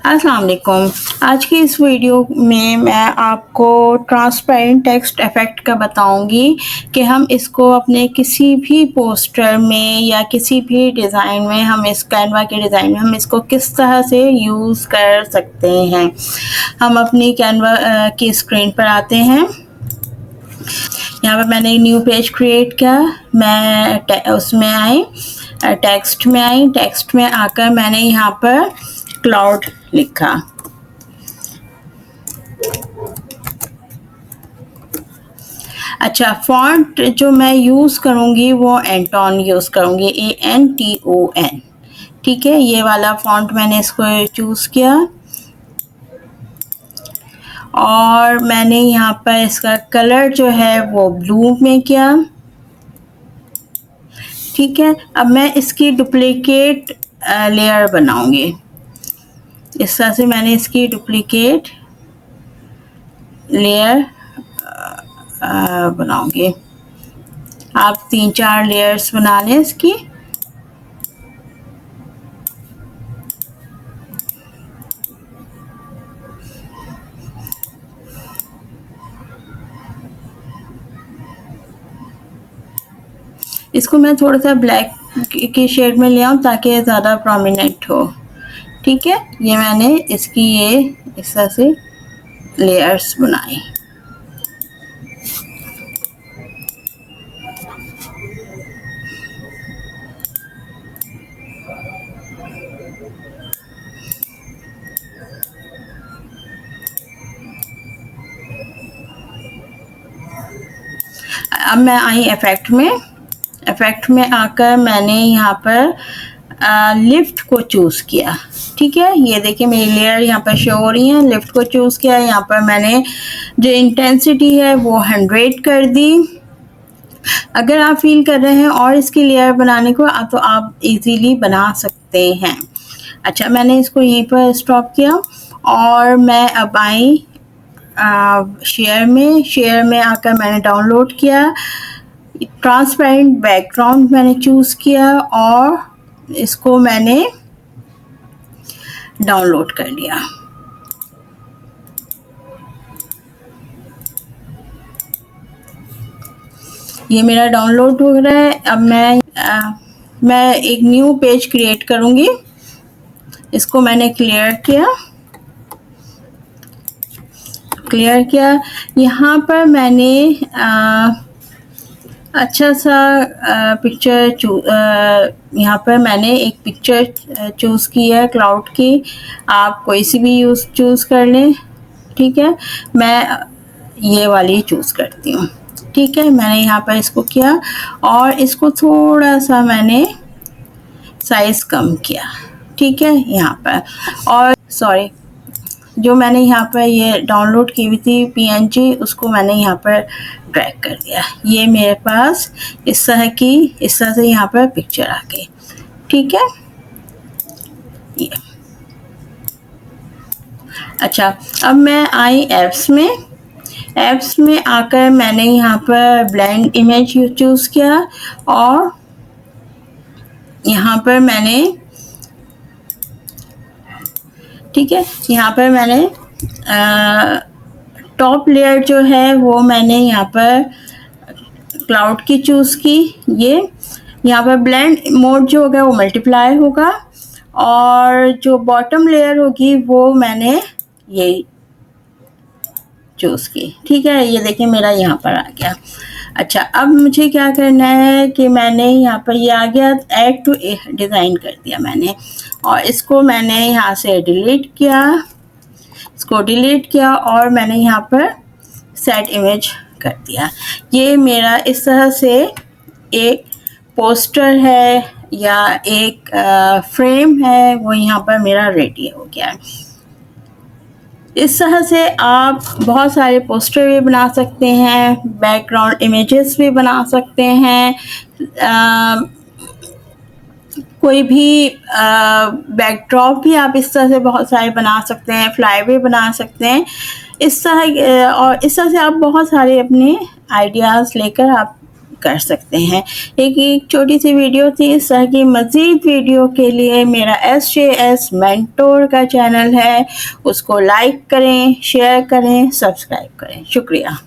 अस्सलाम वालेकुम। आज की इस वीडियो में मैं आपको ट्रांसपेरेंट टेक्स्ट इफ़ेक्ट का बताऊंगी कि हम इसको अपने किसी भी पोस्टर में या किसी भी डिज़ाइन में हम इस कैनवा के डिज़ाइन में हम इसको किस तरह से यूज़ कर सकते हैं। हम अपनी कैनवा की स्क्रीन पर आते हैं। यहाँ पर मैंने न्यू पेज क्रिएट किया। मैं उसमें आई, टेक्स्ट में आई। टेक्स्ट में आकर मैंने यहाँ पर क्लाउड लिखा। अच्छा, फॉन्ट जो मैं यूज़ करूँगी वो एंटोन यूज़ करूँगी, ANTON। ठीक है, ये वाला फॉन्ट मैंने इसको चूज़ किया और मैंने यहाँ पर इसका कलर जो है वो ब्लू में किया। ठीक है, अब मैं इसकी डुप्लीकेट लेयर बनाऊँगी। इस तरह से मैंने इसकी डुप्लीकेट लेयर बनाऊंगी। आप 3-4 लेयर्स बना लें इसकी। इसको मैं थोड़ा सा ब्लैक की शेड में ले आऊँ ताकि ज़्यादा प्रोमिनेंट हो। ठीक है, ये मैंने इसकी ये इस तरह से लेयर्स बनाई। अब मैं आई इफ़ेक्ट में आकर मैंने यहाँ पर लिफ्ट को चूज़ किया। ठीक है, ये देखिए मेरी लेयर यहाँ पर शो हो रही है। लिफ्ट को चूज़ किया। यहाँ पर मैंने जो इंटेंसिटी है वो 100 कर दी। अगर आप फील कर रहे हैं और इसकी लेयर बनाने को तो आप इजीली बना सकते हैं। अच्छा, मैंने इसको यहीं पर स्टॉप किया और मैं अब आई शेयर में आकर मैंने डाउनलोड किया। ट्रांसपेरेंट बैकग्राउंड मैंने चूज़ किया और इसको मैंने डाउनलोड कर लिया। ये मेरा डाउनलोड हो रहा है। अब मैं एक न्यू पेज क्रिएट करूँगी। इसको मैंने क्लियर किया। यहाँ पर मैंने अच्छा सा पिक्चर यहाँ पर मैंने एक पिक्चर चूज़ की है क्लाउड की। आप कोई सी भी चूज़ कर लें। ठीक है, मैं ये वाली चूज़ करती हूँ। ठीक है, मैंने यहाँ पर इसको किया और इसको थोड़ा सा मैंने साइज़ कम किया। ठीक है, यहाँ पर और सॉरी, जो मैंने यहाँ पर ये डाउनलोड की हुई थी PNG, उसको मैंने यहाँ पर ड्रैग कर दिया। ये मेरे पास इस तरह से यहाँ पर पिक्चर आ गई। ठीक है, ये अच्छा, अब मैं आई एप्स में आकर मैंने यहाँ पर ब्लेंड इमेज चूज़ किया और यहाँ पर मैंने ठीक है, यहाँ पर मैंने टॉप लेयर जो है वो मैंने यहाँ पर क्लाउड की चूज़ की। ये यहाँ पर ब्लेंड मोड जो होगा वो मल्टीप्लाई होगा और जो बॉटम लेयर होगी वो मैंने यही चूज़ की। ठीक है, ये देखिए मेरा यहाँ पर आ गया। अच्छा, अब मुझे क्या करना है कि मैंने यहाँ पर ये आ गया, ऐड टू डिज़ाइन कर दिया मैंने और इसको मैंने यहाँ से डिलीट किया और मैंने यहाँ पर सेट इमेज कर दिया। ये मेरा इस तरह से एक पोस्टर है या एक फ्रेम है, वो यहाँ पर मेरा रेडी हो गया है। इस तरह से आप बहुत सारे पोस्टर भी बना सकते हैं, बैकग्राउंड इमेजेस भी बना सकते हैं, कोई भी बैकड्रॉप भी आप इस तरह से बहुत सारे बना सकते हैं, फ्लाई भी बना सकते हैं। इस तरह से आप बहुत सारे अपने आइडियाज़ लेकर आप कर सकते हैं। एक छोटी सी वीडियो थी। इस तरह की मज़ीद वीडियो के लिए मेरा SJS मेंटोर का चैनल है, उसको लाइक करें, शेयर करें, सब्सक्राइब करें। शुक्रिया।